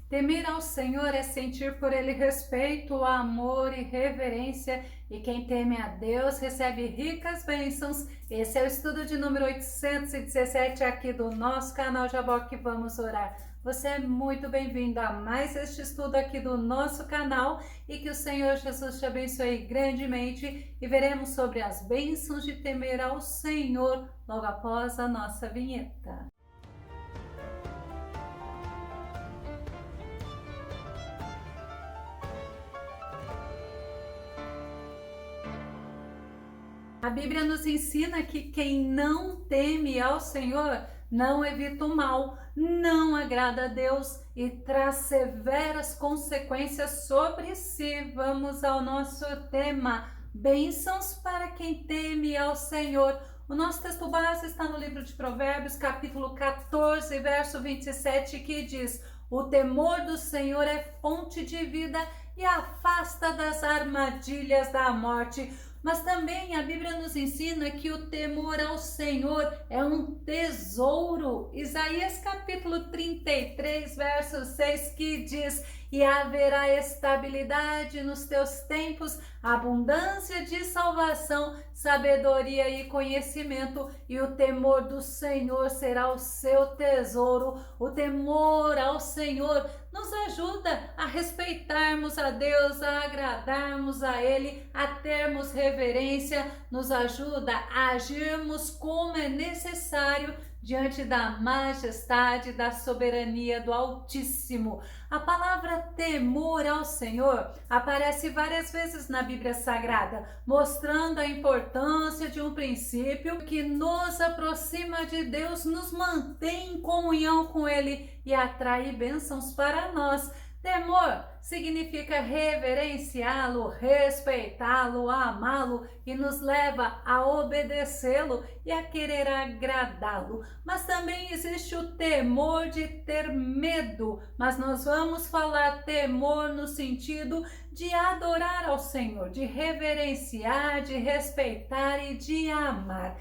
Temer ao Senhor é sentir por Ele respeito, amor e reverência, e quem teme a Deus recebe ricas bênçãos. Esse é o estudo de número 817 aqui do nosso canal Jaboque Vamos Orar. Você é muito bem-vindo a mais este estudo aqui do nosso canal e que o Senhor Jesus te abençoe grandemente, e veremos sobre as bênçãos de temer ao Senhor logo após a nossa vinheta. A Bíblia nos ensina que quem não teme ao Senhor não evita o mal, não agrada a Deus e traz severas consequências sobre si. Vamos ao nosso tema: bênçãos para quem teme ao Senhor. O nosso texto base está no livro de Provérbios, capítulo 14, verso 27, que diz: o temor do Senhor é fonte de vida e afasta das armadilhas da morte. Mas também a Bíblia nos ensina que o temor ao Senhor é um tesouro. Isaías capítulo 33, verso 6, que diz: e haverá estabilidade nos teus tempos, abundância de salvação, sabedoria e conhecimento, e o temor do Senhor será o seu tesouro. O temor ao Senhor nos ajuda a respeitarmos a Deus, a agradarmos a Ele, a termos reverência, nos ajuda a agirmos como é necessário diante da majestade, da soberania do Altíssimo. A palavra temor ao Senhor aparece várias vezes na Bíblia Sagrada, mostrando a importância de um princípio que nos aproxima de Deus, nos mantém em comunhão com Ele e atrai bênçãos para nós. Temor significa reverenciá-lo, respeitá-lo, amá-lo, e nos leva a obedecê-lo e a querer agradá-lo. Mas também existe o temor de ter medo, mas nós vamos falar temor no sentido de adorar ao Senhor, de reverenciar, de respeitar e de amar.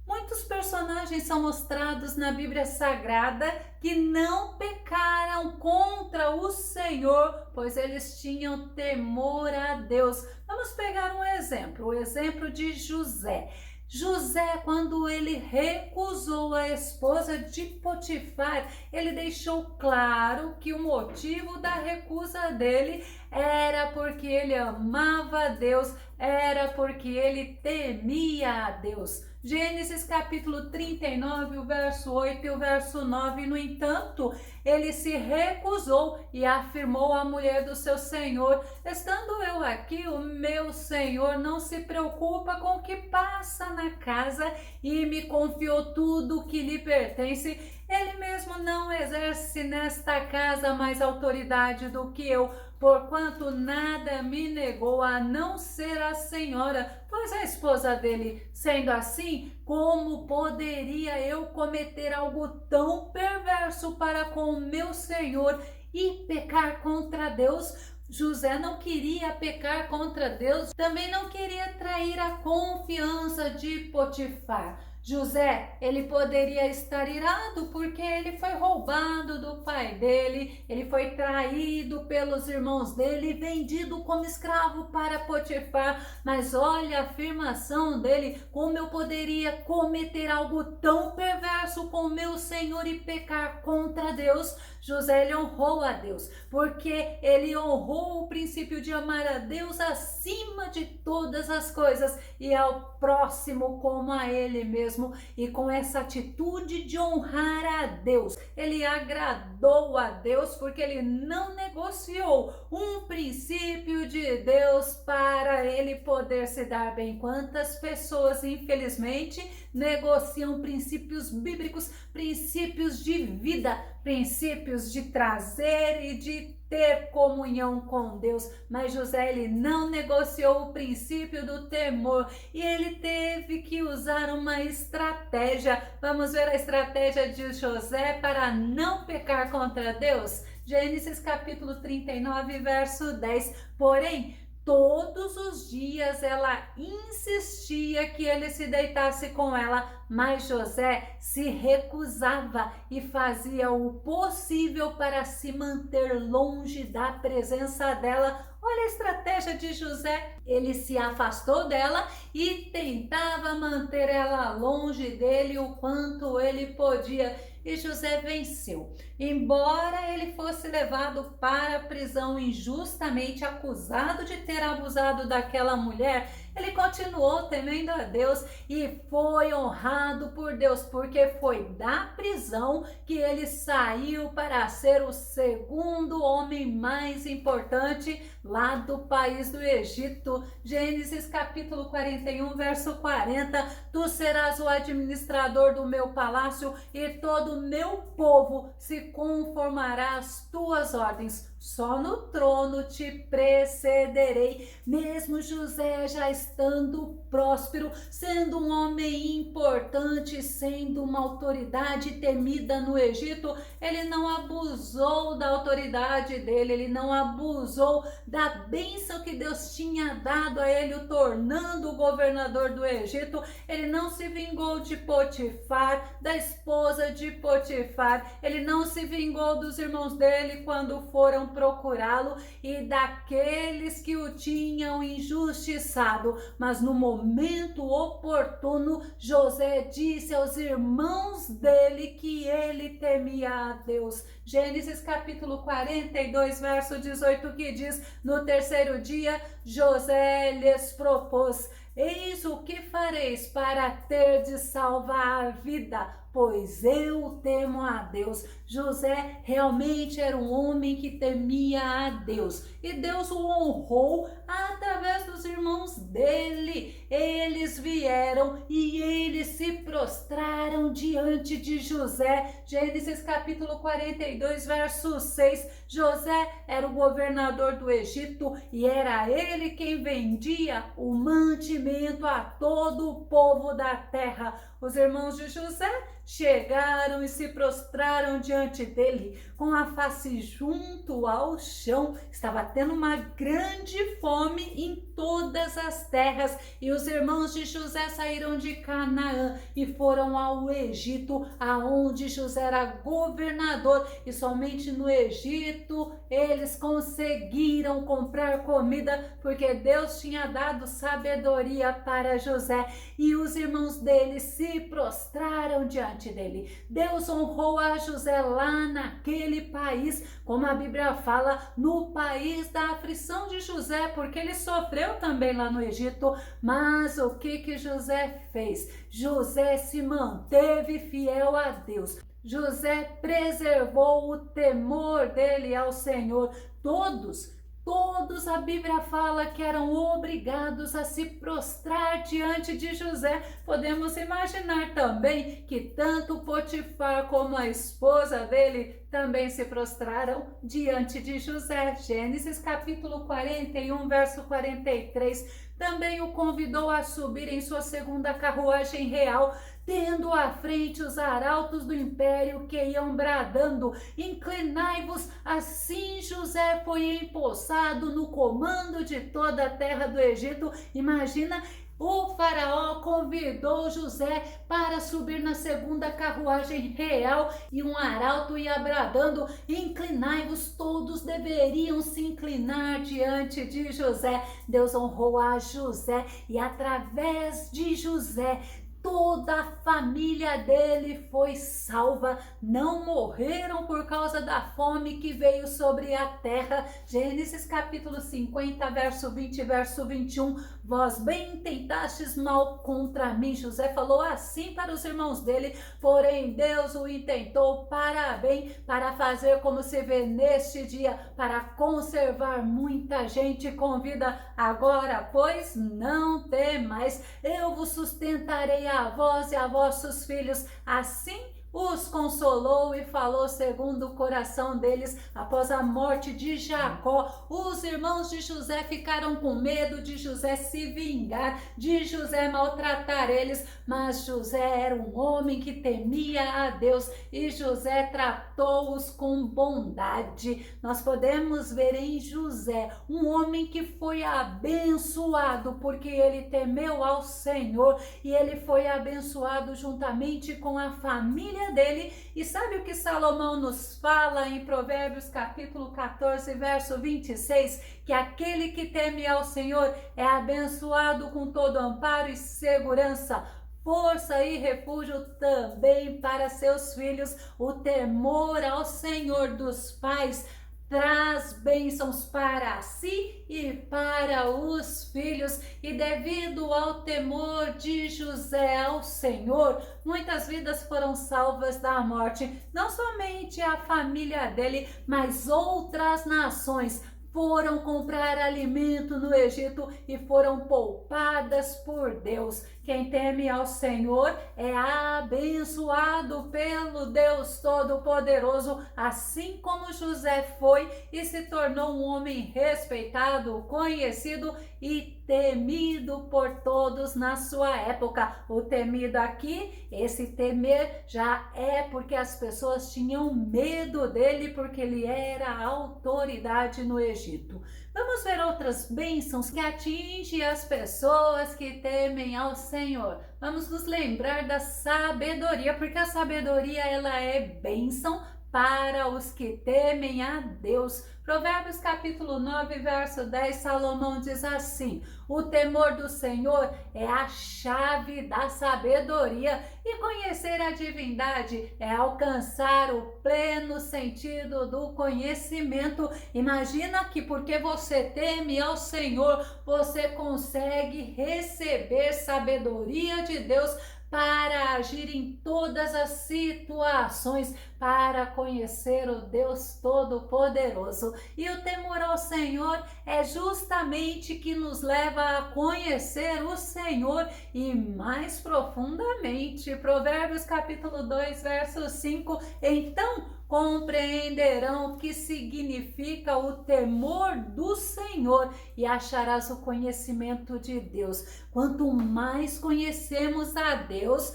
Muitos personagens são mostrados na Bíblia Sagrada que não pecaram contra o Senhor, pois eles tinham temor a Deus. Vamos pegar um exemplo, o exemplo de José. José, quando ele recusou a esposa de Potifar, ele deixou claro que o motivo da recusa dele era porque ele amava a Deus, era porque ele temia a Deus. Gênesis capítulo 39, o verso 8 e o verso 9, no entanto, ele se recusou e afirmou à mulher do seu senhor: estando eu aqui, o meu senhor não se preocupa com o que passa na casa e me confiou tudo o que lhe pertence. Ele mesmo não exerce nesta casa mais autoridade do que eu, porquanto nada me negou a não ser a senhora, pois a esposa dele. Sendo assim, como poderia eu cometer algo tão perverso para com o meu senhor e pecar contra Deus? José não queria pecar contra Deus, também não queria trair a confiança de Potifar. José, ele poderia estar irado porque ele foi roubado do pai dele, ele foi traído pelos irmãos dele, vendido como escravo para Potifar, mas olha a afirmação dele: como eu poderia cometer algo tão perverso com meu Senhor e pecar contra Deus? José, ele honrou a Deus, porque ele honrou o princípio de amar a Deus acima de todas as coisas e ao próximo como a ele mesmo. E com essa atitude de honrar a Deus, ele agradou a Deus, porque ele não negociou um princípio de Deus para ele poder se dar bem. Quantas pessoas, infelizmente, negociam princípios bíblicos, princípios de vida, princípios de trazer e de ter comunhão com Deus. Mas José, ele não negociou o princípio do temor e ele teve que usar uma estratégia. Vamos ver a estratégia de José para não pecar contra Deus? Gênesis capítulo 39, verso 10. Porém, Todos os dias ela insistia que ele se deitasse com ela, mas José se recusava e fazia o possível para se manter longe da presença dela. Olha a estratégia de José. Ele se afastou dela e tentava manter ela longe dele o quanto ele podia. E José venceu. Embora ele fosse levado para a prisão injustamente acusado de ter abusado daquela mulher, ele continuou temendo a Deus e foi honrado por Deus, porque foi da prisão que ele saiu para ser o segundo homem mais importante lá do país do Egito. Gênesis capítulo 41, verso 40. Tu serás o administrador do meu palácio e todo o meu povo se conformará às tuas ordens. Só no trono te precederei. Mesmo José já estando próspero, sendo um homem importante, sendo uma autoridade temida no Egito, ele não abusou da autoridade dele, ele não abusou da bênção que Deus tinha dado a ele, o tornando o governador do Egito. Ele não se vingou de Potifar, da esposa de Potifar, ele não se vingou dos irmãos dele quando foram procurá-lo e daqueles que o tinham injustiçado, mas no momento oportuno, José disse aos irmãos dele que ele temia a Deus. Gênesis capítulo 42, verso 18, que diz: no terceiro dia, José lhes propôs: eis o que fareis para ter de salvar a vida, pois eu temo a Deus. José realmente era um homem que temia a Deus e Deus o honrou através dos irmãos dele. Eles vieram e eles se prostraram diante de José. Gênesis capítulo 42, verso 6. José era o governador do Egito e era ele quem vendia o mantimento a todo o povo da terra. Os irmãos de José chegaram e se prostraram diante dele, com a face junto ao chão. Estava tendo uma grande fome em todas as terras, e os irmãos de José saíram de Canaã e foram ao Egito, aonde José era governador, e somente no Egito eles conseguiram comprar comida, porque Deus tinha dado sabedoria para José, e os irmãos dele se prostraram diante dele. Deus honrou a José lá naquele país, como a Bíblia fala, no país da aflição de José, porque ele sofreu também lá no Egito. Mas o que José fez? José se manteve fiel a Deus. José preservou o temor dele ao Senhor. Todos, a Bíblia fala que eram obrigados a se prostrar diante de José. Podemos imaginar também que tanto Potifar como a esposa dele também se prostraram diante de José. Gênesis capítulo 41, verso 43. Também o convidou a subir em sua segunda carruagem real, tendo à frente os arautos do império que iam bradando: inclinai-vos. Assim José foi empossado no comando de toda a terra do Egito. Imagina, o faraó convidou José para subir na segunda carruagem real e um arauto ia bradando: inclinai-vos. Todos deveriam se inclinar diante de José. Deus honrou a José e através de José toda a família dele foi salva, não morreram por causa da fome que veio sobre a terra. Gênesis capítulo 50, verso 20, verso 21. Vós bem tentastes mal contra mim. José falou assim para os irmãos dele, porém Deus o intentou para bem, para fazer como se vê neste dia, para conservar muita gente com vida. Agora, pois, não temais, eu vos sustentarei a vós e a vossos filhos. Assim os consolou e falou segundo o coração deles. Após a morte de Jacó, os irmãos de José ficaram com medo de José se vingar, de José maltratar eles, mas José era um homem que temia a Deus e José tratou-os com bondade. Nós podemos ver em José um homem que foi abençoado porque ele temeu ao Senhor e ele foi abençoado juntamente com a família dele. E sabe o que Salomão nos fala em Provérbios capítulo 14, verso 26? Que aquele que teme ao Senhor é abençoado com todo amparo e segurança, força e refúgio também para seus filhos. O temor ao Senhor dos pais traz bênçãos para si e para os filhos. E devido ao temor de José ao Senhor, muitas vidas foram salvas da morte. Não somente a família dele, mas outras nações foram comprar alimento no Egito e foram poupadas por Deus. Quem teme ao Senhor é abençoado pelo Deus Todo-Poderoso, assim como José foi e se tornou um homem respeitado, conhecido e temido por todos na sua época. O temido aqui, esse temer já é porque as pessoas tinham medo dele, porque ele era a autoridade no Egito. Vamos ver outras bênçãos que atingem as pessoas que temem ao Senhor. Vamos nos lembrar da sabedoria, porque a sabedoria ela é bênção para os que temem a Deus. Provérbios capítulo 9, verso 10, Salomão diz assim: o temor do Senhor é a chave da sabedoria, e conhecer a divindade é alcançar o pleno sentido do conhecimento. Imagina que porque você teme ao Senhor, você consegue receber sabedoria de Deus para agir em todas as situações, para conhecer o Deus Todo-Poderoso. E o temor ao Senhor é justamente que nos leva a conhecer o Senhor e mais profundamente. Provérbios capítulo 2, verso 5, então compreenderão o que significa o temor do Senhor e acharás o conhecimento de Deus. Quanto mais conhecemos a Deus,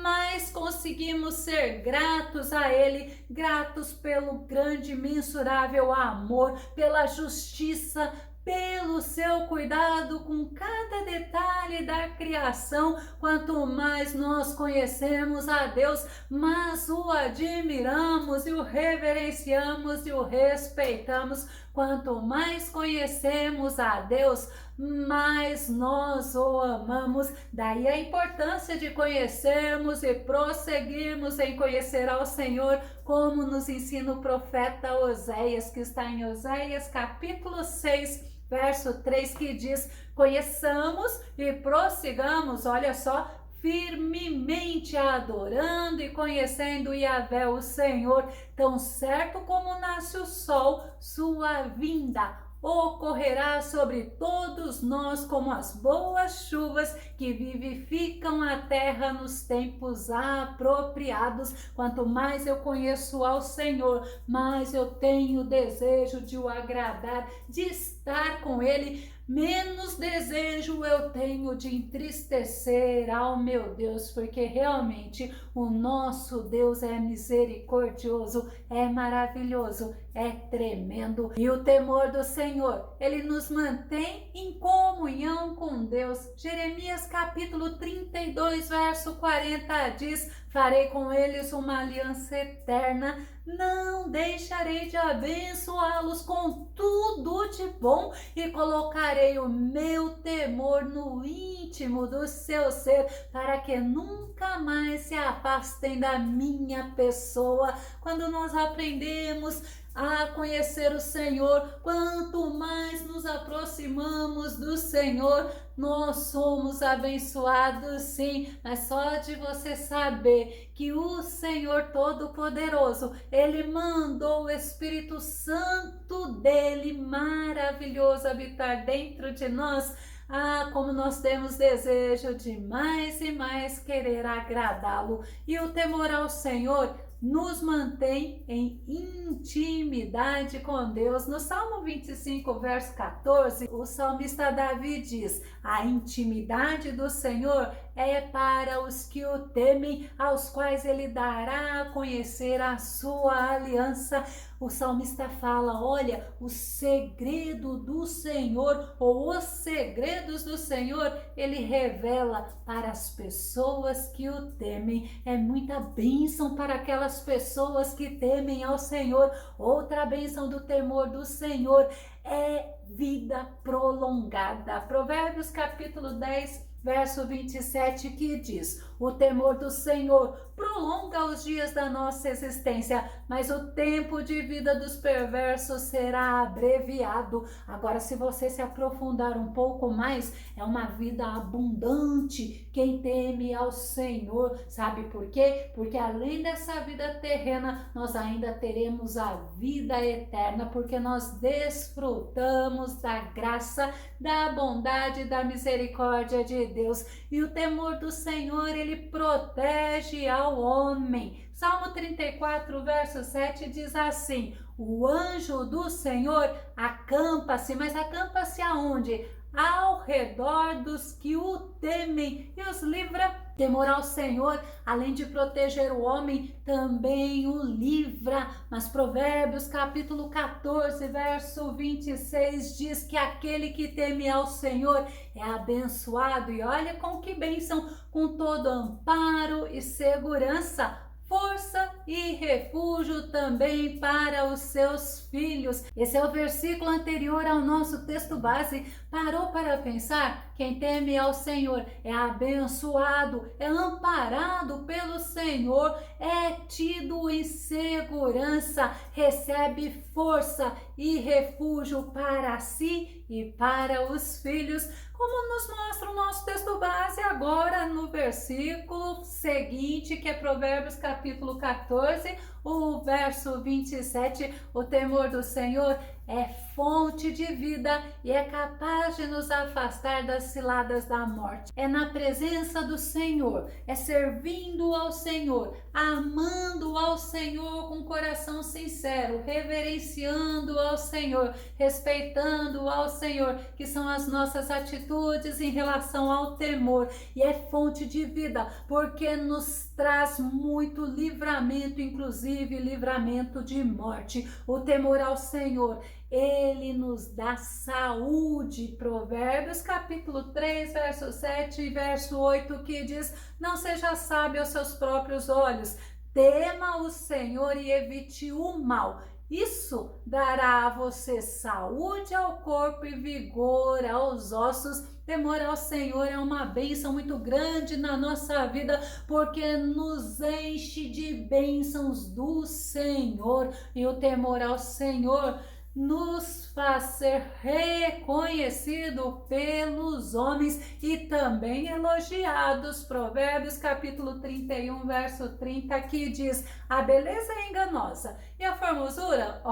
mais conseguimos ser gratos a Ele, gratos pelo grande e mensurável amor, pela justiça, pelo seu cuidado com cada detalhe da criação. Quanto mais nós conhecemos a Deus, mais o admiramos e o reverenciamos e o respeitamos. Quanto mais conhecemos a Deus, mais nós o amamos. Daí a importância de conhecermos e prosseguirmos em conhecer ao Senhor, como nos ensina o profeta Oséias, que está em Oséias capítulo 6, verso 3, que diz: conheçamos e prossigamos, olha só, firmemente adorando e conhecendo Yahvé, o Senhor, tão certo como nasce o sol, sua vinda ocorrerá sobre todos nós como as boas chuvas que vivificam a terra nos tempos apropriados. Quanto mais eu conheço ao Senhor, mais eu tenho desejo de o agradar, de estar com Ele, menos desejo eu tenho de entristecer ao meu Deus, porque realmente o nosso Deus é misericordioso, é maravilhoso, é tremendo. E o temor do Senhor, ele nos mantém em comunhão com Deus. Jeremias capítulo 32, verso 40 diz: farei com eles uma aliança eterna, não deixarei de abençoá-los com tudo de bom e colocarei o meu temor no íntimo do seu ser, para que nunca mais se afastem da minha pessoa. Quando nós aprendemos a conhecer o Senhor, quanto mais nos aproximamos do Senhor, nós somos abençoados sim. Mas só de você saber que o Senhor Todo-Poderoso, Ele mandou o Espírito Santo dele maravilhoso habitar dentro de nós, Ah, como nós temos desejo de mais e mais querer agradá-lo. E o temor ao Senhor nos mantém em intimidade com Deus. No Salmo 25, verso 14, o salmista Davi diz: a intimidade do Senhor é para os que o temem, aos quais ele dará a conhecer a sua aliança. O salmista fala: olha, o segredo do Senhor, ou os segredos do Senhor, ele revela para as pessoas que o temem. É muita bênção para aquelas pessoas que temem ao Senhor. Outra bênção do temor do Senhor é vida prolongada. Provérbios capítulo 10, verso 27, que diz: o temor do Senhor prolonga os dias da nossa existência, mas o tempo de vida dos perversos será abreviado. Agora, se você se aprofundar um pouco mais, é uma vida abundante quem teme ao Senhor. Sabe por quê? Porque além dessa vida terrena, nós ainda teremos a vida eterna, porque nós desfrutamos da graça, da bondade, da misericórdia de Deus. E o temor do Senhor, ele protege ao homem. Salmo 34, verso 7 diz assim: o anjo do Senhor acampa-se, mas acampa-se aonde? Ao redor dos que o temem e os livra. Temor ao Senhor, além de proteger o homem, também o livra. Mas Provérbios capítulo 14, verso 26 diz que aquele que teme ao Senhor é abençoado. E olha com que bênção, com todo amparo e segurança, força e refúgio também para os seus filhos. Esse é o versículo anterior ao nosso texto base. Parou para pensar? Quem teme ao Senhor é abençoado, é amparado pelo Senhor, é tido em segurança, recebe força e refúgio para si e para os filhos, como nos mostra o nosso texto base agora no versículo seguinte, que é Provérbios capítulo 14, o verso 27. O temor do Senhor é fonte de vida e é capaz de nos afastar das ciladas da morte. É na presença do Senhor, é servindo ao Senhor, amando ao Senhor com coração sincero, reverenciando ao Senhor, respeitando ao Senhor, que são as nossas atitudes em relação ao temor. E é fonte de vida, porque nos traz muito livramento, inclusive livramento de morte. O temor ao Senhor, ele nos dá saúde. Provérbios capítulo 3, verso 7 e verso 8, que diz: não seja sábio aos seus próprios olhos, tema o Senhor e evite o mal. Isso dará a você saúde ao corpo e vigor aos ossos. Temor ao Senhor é uma bênção muito grande na nossa vida, porque nos enche de bênçãos do Senhor. E o temor ao Senhor nos faz ser reconhecido pelos homens e também elogiados. Provérbios capítulo 31, verso 30, que diz: a beleza é enganosa e a formosura,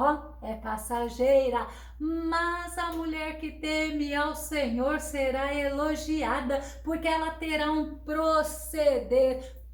é passageira, mas a mulher que teme ao Senhor será elogiada, porque ela terá um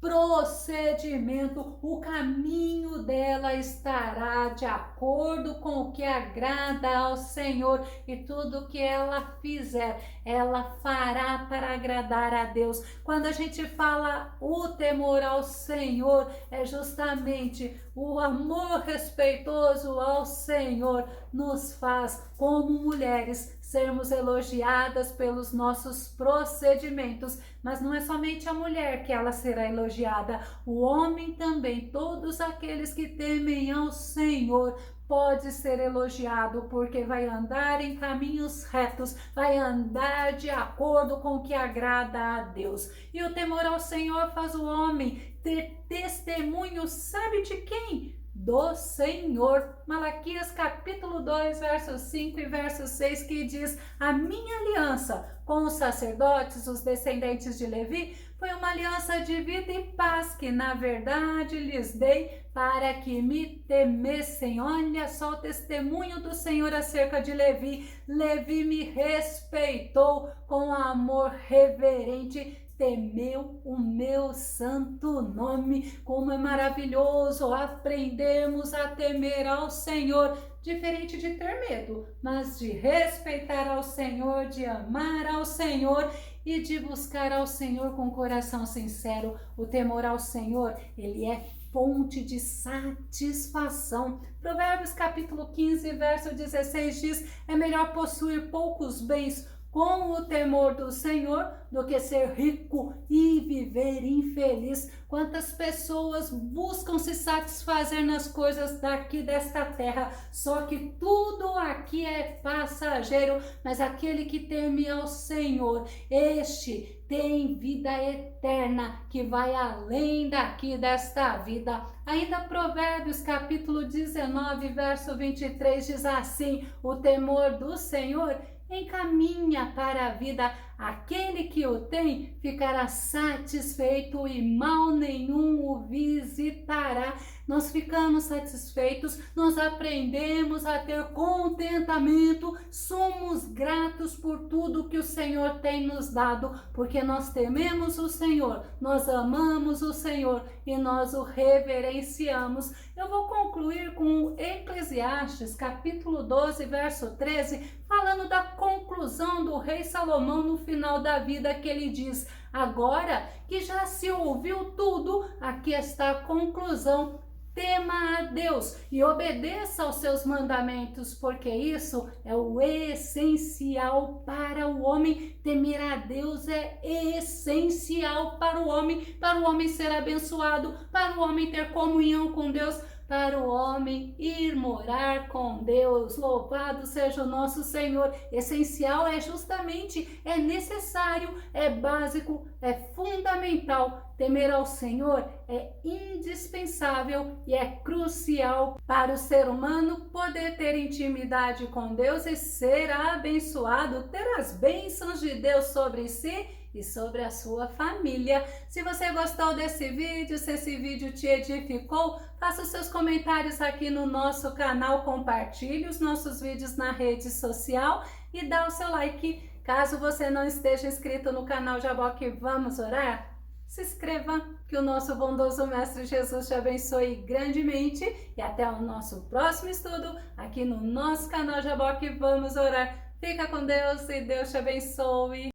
procedimento, o caminho dela estará de acordo com o que agrada ao Senhor, e tudo que ela fizer, ela fará para agradar a Deus. Quando a gente fala o temor ao Senhor, é justamente o amor respeitoso ao Senhor nos faz, como mulheres, sermos elogiadas pelos nossos procedimentos. Mas não é somente a mulher que ela será elogiada, o homem também. Todos aqueles que temem ao Senhor pode ser elogiado, porque vai andar em caminhos retos, vai andar de acordo com o que agrada a Deus. E o temor ao Senhor faz o homem ter testemunho, sabe de quem? do Senhor. Malaquias capítulo 2, verso 5 e verso 6, que diz: a minha aliança com os sacerdotes, os descendentes de Levi, foi uma aliança de vida e paz, que na verdade lhes dei para que me temessem. Olha só o testemunho do Senhor acerca de Levi. Levi me respeitou com amor reverente, temeu o meu santo nome. Como é maravilhoso aprendermos a temer ao Senhor, diferente de ter medo, mas de respeitar ao Senhor, de amar ao Senhor e de buscar ao Senhor com coração sincero. O temor ao Senhor, ele é fonte de satisfação. Provérbios capítulo 15, verso 16 diz: é melhor possuir poucos bens com o temor do Senhor do que ser rico e viver infeliz. Quantas pessoas buscam se satisfazer nas coisas daqui desta terra, só que tudo aqui é passageiro, mas aquele que teme ao Senhor, este tem vida eterna que vai além daqui desta vida. Ainda Provérbios capítulo 19, verso 23 diz assim: o temor do Senhor encaminha para a vida, aquele que o tem ficará satisfeito e mal nenhum o visitará. Nós ficamos satisfeitos, nós aprendemos a ter contentamento, somos gratos por tudo que o Senhor tem nos dado, porque nós tememos o Senhor, nós amamos o Senhor e nós o reverenciamos. Eu vou concluir com Eclesiastes capítulo 12, verso 13, falando da conclusão do rei Salomão no final da vida, que ele diz: agora que já se ouviu tudo, aqui está a conclusão. Tema a Deus e obedeça aos seus mandamentos, porque isso é o essencial para o homem. Temer a Deus é essencial para o homem ser abençoado, para o homem ter comunhão com Deus, para o homem ir morar com Deus. Louvado seja o nosso Senhor. Essencial é justamente, é necessário, é básico, é fundamental. Temer ao Senhor é indispensável e é crucial para o ser humano poder ter intimidade com Deus e ser abençoado, ter as bênçãos de Deus sobre si e sobre a sua família. Se você gostou desse vídeo, se esse vídeo te edificou, faça os seus comentários aqui no nosso canal, compartilhe os nossos vídeos na rede social e dá o seu like. Caso você não esteja inscrito no canal Jaboque Vamos Orar, se inscreva, que o nosso bondoso Mestre Jesus te abençoe grandemente e até o nosso próximo estudo aqui no nosso canal Jaboque Vamos Orar. Fica com Deus e Deus te abençoe.